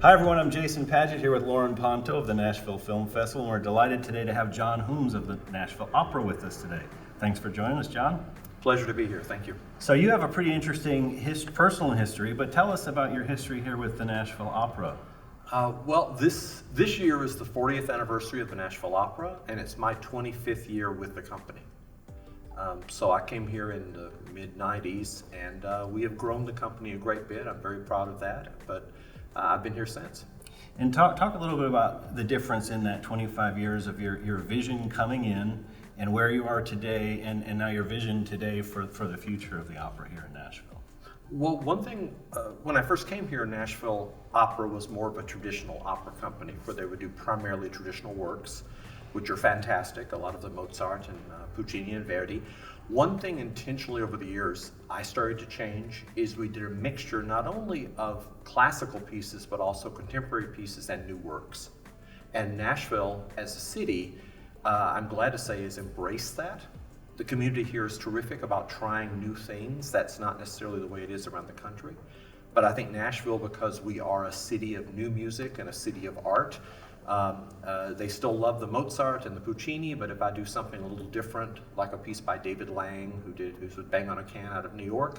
Hi everyone, I'm Jason Padgett here with Lauren Ponto of the Nashville Film Festival, and we're delighted today to have John Humes of the Nashville Opera with us today. Thanks for joining us, John. Pleasure to be here, thank you. So you have a pretty interesting personal history, but tell us about your history here with the Nashville Opera. This year is the 40th anniversary of the Nashville Opera, and it's my 25th year with the company. So I came here in the mid-90s, and we have grown the company a great bit. I'm very proud of that, but I've been here since. And talk a little bit about the difference in that 25 years of your vision coming in and where you are today, and now your vision today for the future of the opera here in Nashville. Well, one thing, when I first came here, Nashville Opera was more of a traditional opera company where they would do primarily traditional works, which are fantastic, a lot of the Mozart and Puccini and Verdi. One thing intentionally over the years I started to change is we did a mixture not only of classical pieces but also contemporary pieces and new works. And Nashville as a city, I'm glad to say, has embraced that. The community here is terrific about trying new things. That's not necessarily the way it is around the country. But I think Nashville, because we are a city of new music and a city of art, they still love the Mozart and the Puccini, but if I do something a little different, like a piece by David Lang, who's with Bang on a Can out of New York,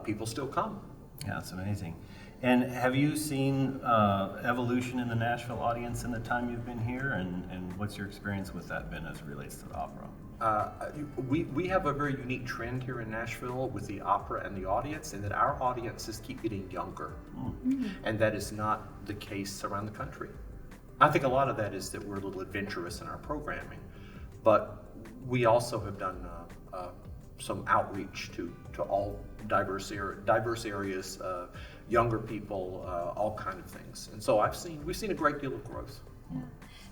people still come. Yeah, that's amazing. And have you seen evolution in the Nashville audience in the time you've been here, and what's your experience with that been as it relates to the opera? We have a very unique trend here in Nashville with the opera and the audience, in that our audiences keep getting younger, and that is not the case around the country. I think a lot of that is that we're a little adventurous in our programming, but we also have done some outreach to all diverse areas, younger people, all kind of things. And so we've seen a great deal of growth. Yeah.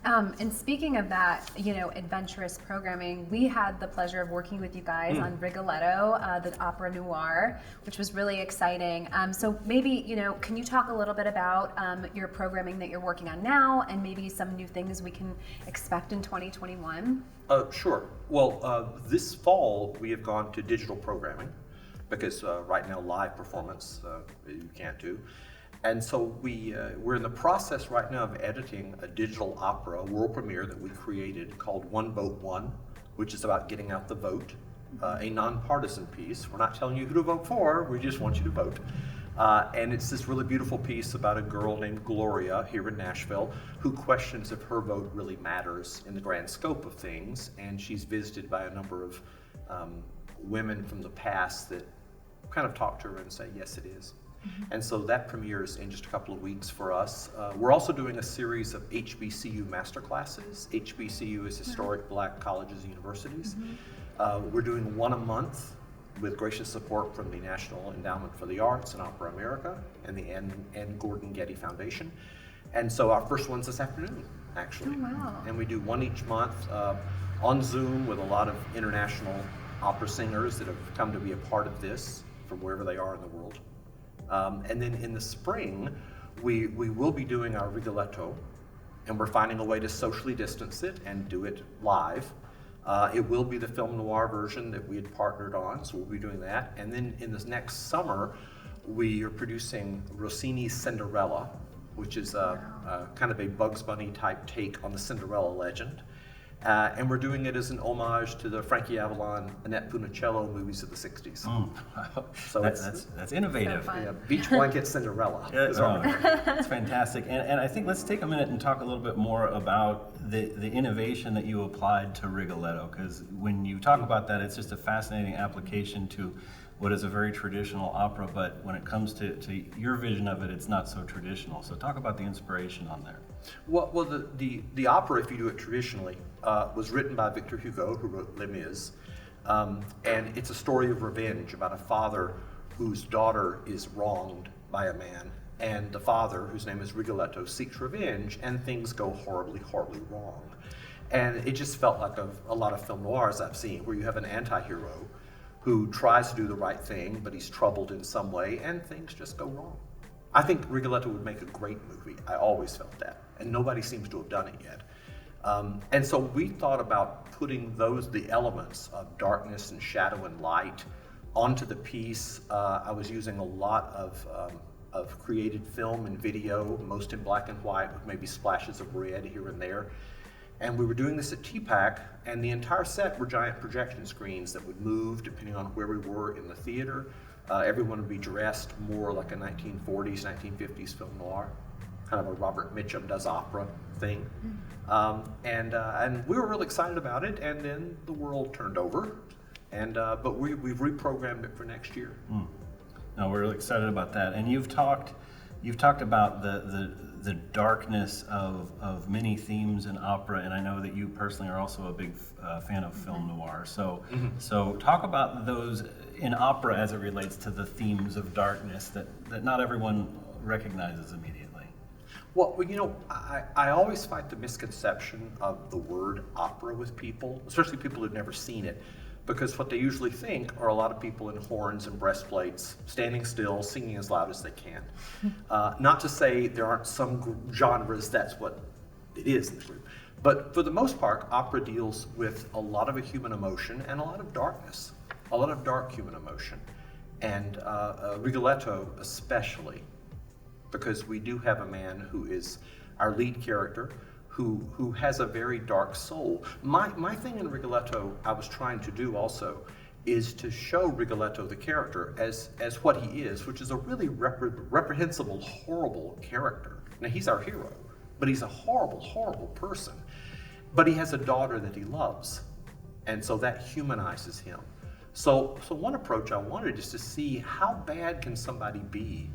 And speaking of that, adventurous programming, we had the pleasure of working with you guys on Rigoletto, the opera noir, which was really exciting. So maybe, can you talk a little bit about your programming that you're working on now, and maybe some new things we can expect in 2021? Sure. Well, this fall we have gone to digital programming because right now live performance you can't do. And so we're in the process right now of editing a digital opera world premiere that we created called One Vote One, which is about getting out the vote, a nonpartisan piece. We're not telling you who to vote for, we just want you to vote. And it's this really beautiful piece about a girl named Gloria here in Nashville who questions if her vote really matters in the grand scope of things, and she's visited by a number of women from the past that kind of talk to her and say, yes, it is. And so that premieres in just a couple of weeks for us. We're also doing a series of HBCU masterclasses. HBCU is Historic Black Colleges and Universities. We're doing one a month with gracious support from the National Endowment for the Arts and Opera America and the Ann Gordon Getty Foundation. And so our first one's this afternoon, actually. Oh, wow. And we do one each month on Zoom with a lot of international opera singers that have come to be a part of this from wherever they are in the world. And then in the spring, we will be doing our Rigoletto, and we're finding a way to socially distance it and do it live. It will be the film noir version that we had partnered on, so we'll be doing that. And then in this next summer, we are producing Rossini's Cinderella, which is kind of a Bugs Bunny type take on the Cinderella legend. And we're doing it as an homage to the Frankie Avalon, Annette Funicello movies of the 60s. So that's innovative. So yeah, Beach Blanket Cinderella. That's fantastic. And I think let's take a minute and talk a little bit more about the innovation that you applied to Rigoletto, because when you talk about that, it's just a fascinating application to what is a very traditional opera, but when it comes to your vision of it, it's not so traditional. So talk about the inspiration on there. Well, the opera, if you do it traditionally, was written by Victor Hugo, who wrote Les Mis, and it's a story of revenge about a father whose daughter is wronged by a man, and the father, whose name is Rigoletto, seeks revenge, and things go horribly, horribly wrong. And it just felt like a lot of film noirs I've seen, where you have an anti-hero who tries to do the right thing, but he's troubled in some way, and things just go wrong. I think Rigoletto would make a great movie. I always felt that, and nobody seems to have done it yet. And so we thought about putting the elements of darkness and shadow and light onto the piece. I was using a lot of of created film and video, most in black and white with maybe splashes of red here and there. And we were doing this at TPAC, and the entire set were giant projection screens that would move depending on where we were in the theater. Everyone would be dressed more like a 1940s, 1950s film noir, kind of a Robert Mitchum does opera thing. And we were really excited about it, and then the world turned over, and but we've reprogrammed it for next year. No, we're really excited about that. And you've talked about the darkness of many themes in opera, and I know that you personally are also a big fan of film noir. So talk about those in opera as it relates to the themes of darkness that not everyone recognizes immediately. Well, you know, I always fight the misconception of the word opera with people, especially people who've never seen it, because what they usually think are a lot of people in horns and breastplates, standing still, singing as loud as they can. Not to say there aren't some genres that's what it is in the group, but for the most part, opera deals with a lot of a human emotion and a lot of darkness, a lot of dark human emotion, and Rigoletto especially, because we do have a man who is our lead character, who has a very dark soul. My thing in Rigoletto, I was trying to do also, is to show Rigoletto the character as what he is, which is a really reprehensible, horrible character. Now he's our hero, but he's a horrible, horrible person. But he has a daughter that he loves, and so that humanizes him. So one approach I wanted is to see how bad can somebody be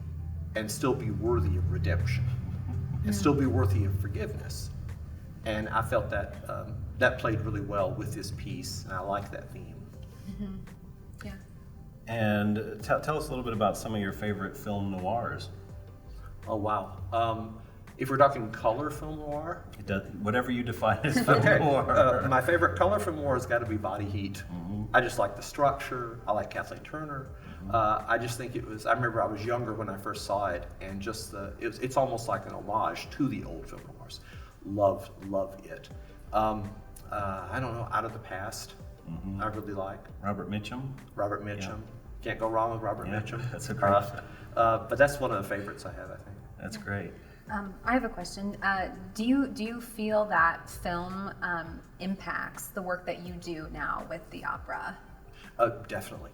and still be worthy of redemption, and still be worthy of forgiveness. And I felt that that played really well with this piece, and I like that theme. Yeah. And tell us a little bit about some of your favorite film noirs. Oh, wow. If we're talking color film noir, Whatever you define as film noir. my favorite color film noir has got to be Body Heat. I just like the structure. I like Kathleen Turner. I just think it was, I remember I was younger when I first saw it, and just it's almost like an homage to the old film noirs. Love it. I don't know, Out of the Past, I really like. Robert Mitchum. Yeah. Can't go wrong with Robert Mitchum. That's a great but that's one of the favorites I have, I think. That's great. I have a question. Do you feel that film impacts the work that you do now with the opera? Definitely.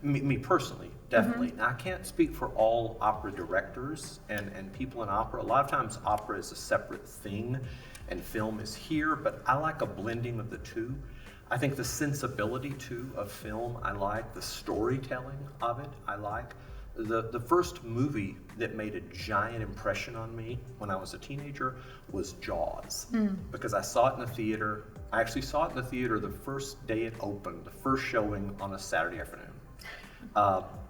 Me personally, definitely. Now, I can't speak for all opera directors and people in opera. A lot of times opera is a separate thing and film is here, but I like a blending of the two. I think the sensibility too of film, I like the storytelling of it, I like. The first movie that made a giant impression on me when I was a teenager was Jaws, because I saw it in the theater. I actually saw it in the theater the first day it opened, the first showing on a Saturday afternoon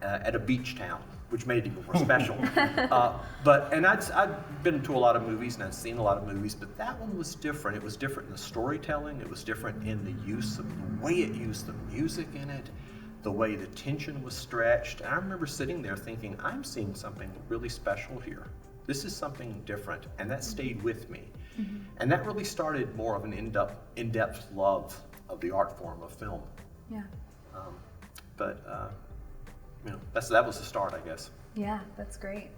at a beach town, which made it even more special. And I'd been to a lot of movies and I'd seen a lot of movies, but that one was different. It was different in the storytelling. It was different in the use of the way it used the music in it, the way the tension was stretched. And I remember sitting there thinking, I'm seeing something really special here. This is something different, and that stayed with me. And that really started more of an in-depth love of the art form of film. Yeah. That was the start, I guess. Yeah, that's great.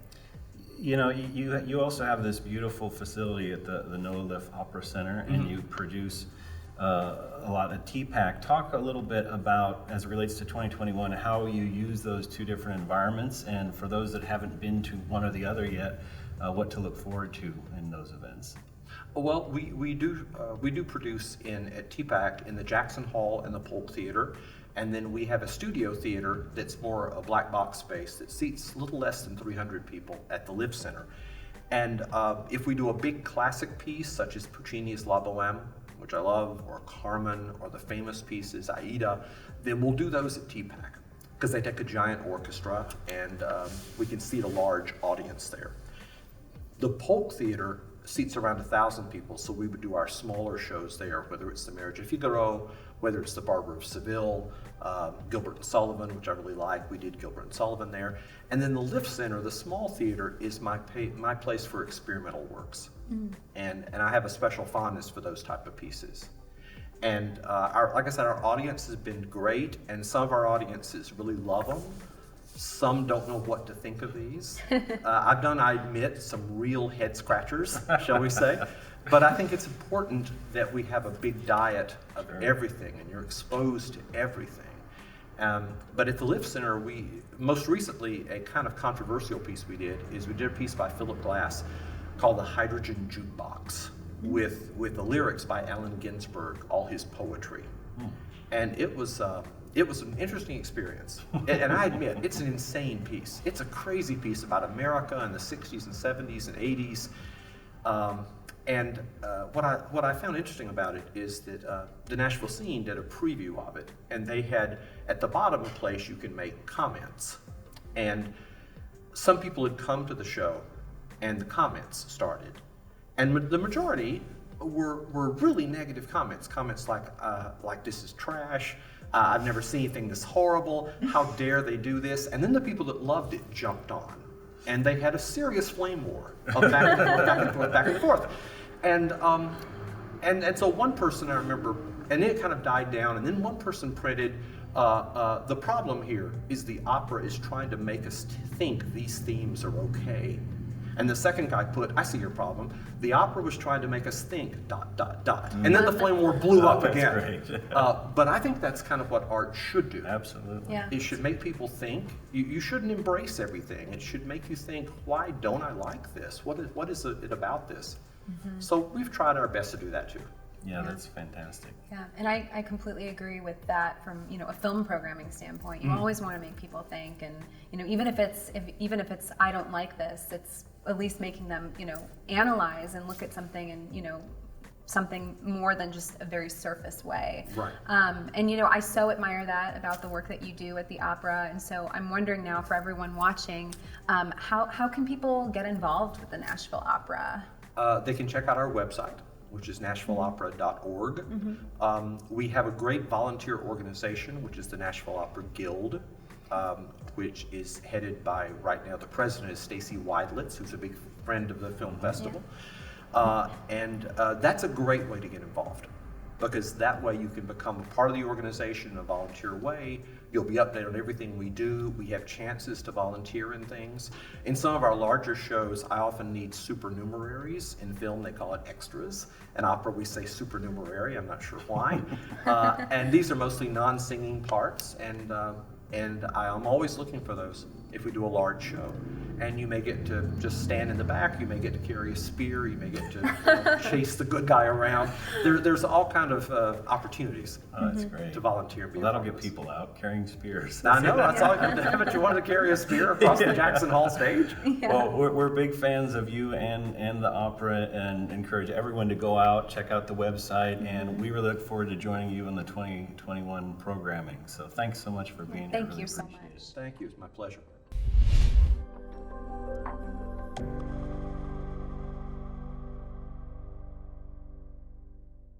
You know, you also have this beautiful facility at the Noah Liff Opera Center, and you produce a lot of TPAC. Talk a little bit about, as it relates to 2021, how you use those two different environments, and for those that haven't been to one or the other yet, what to look forward to in those events. Well, we do produce at TPAC in the Jackson Hall and the Polk Theater, and then we have a studio theater that's more a black box space that seats a little less than 300 people at the Liff Center. And if we do a big classic piece such as Puccini's La Bohème, which I love, or Carmen, or the famous pieces Aida, then we'll do those at TPAC because they take a giant orchestra and we can seat a large audience there. The Polk Theater seats around 1,000 people, so we would do our smaller shows there, whether it's the Marriage of Figaro, whether it's the Barber of Seville, Gilbert and Sullivan, which I really like. We did Gilbert and Sullivan there. And then the Liff Center, the small theater, is my place for experimental works. And I have a special fondness for those type of pieces. And like I said, our audience has been great, and some of our audiences really love them. Some don't know what to think of these. I've done, I admit, some real head scratchers, shall we say. But I think it's important that we have a big diet of everything, and you're exposed to everything. But at the Liff Center, we, most recently, a kind of controversial piece we did is we did a piece by Philip Glass called the Hydrogen Jukebox, with the lyrics by Allen Ginsberg, all his poetry. And it was an interesting experience. And I admit, it's an insane piece. It's a crazy piece about America in the 60s and 70s and 80s. What I found interesting about it is that the Nashville scene did a preview of it, and they had, at the bottom of the place, you can make comments. And some people had come to the show, and the comments started. And the majority were really negative comments. Comments like this is trash, I've never seen anything this horrible, how dare they do this? And then the people that loved it jumped on. And they had a serious flame war of back and forth, back and forth, back and forth. And so one person I remember, and then it kind of died down, and then one person printed, the problem here is the opera is trying to make us think these themes are okay. And the second guy put, I see your problem. The opera was trying to make us think, ... And then the flame war blew up again. Great. But I think that's kind of what art should do. Absolutely. Yeah. It should make people think. You shouldn't embrace everything. It should make you think, why don't I like this? What is it about this? So we've tried our best to do that too. Yeah, that's fantastic. Yeah, and I completely agree with that from, you know, a film programming standpoint. You always want to make people think, and, you know, even if it's I don't like this, it's at least making them, you know, analyze and look at something and, you know, something more than just a very surface way. Right. And, you know, I so admire that about the work that you do at the opera, and so I'm wondering now, for everyone watching, how can people get involved with the Nashville Opera? They can check out our website, which is NashvilleOpera.org. We have a great volunteer organization, which is the Nashville Opera Guild, which is headed by, right now, the president is Stacy Weidlitz, who's a big friend of the film festival. That's a great way to get involved, because that way you can become a part of the organization in a volunteer way. You'll be updated on everything we do. We have chances to volunteer in things. In some of our larger shows, I often need supernumeraries. In film, they call it extras. In opera, we say supernumerary. I'm not sure why. And these are mostly non-singing parts, and I'm always looking for those if we do a large show. And you may get to just stand in the back, you may get to carry a spear, you may get to chase the good guy around. There's all kind of opportures That's great. to volunteer. Well, that'll get people out carrying spears. I know, that's all you can do, but you wanted to carry a spear across the Jackson Hall stage? Well, we're big fans of you and the opera, and encourage everyone to go out, check out the website, and we really look forward to joining you in the 2021 programming. So thanks so much for being here. Thank Really you so appreciate it. much. Thank you, it's my pleasure.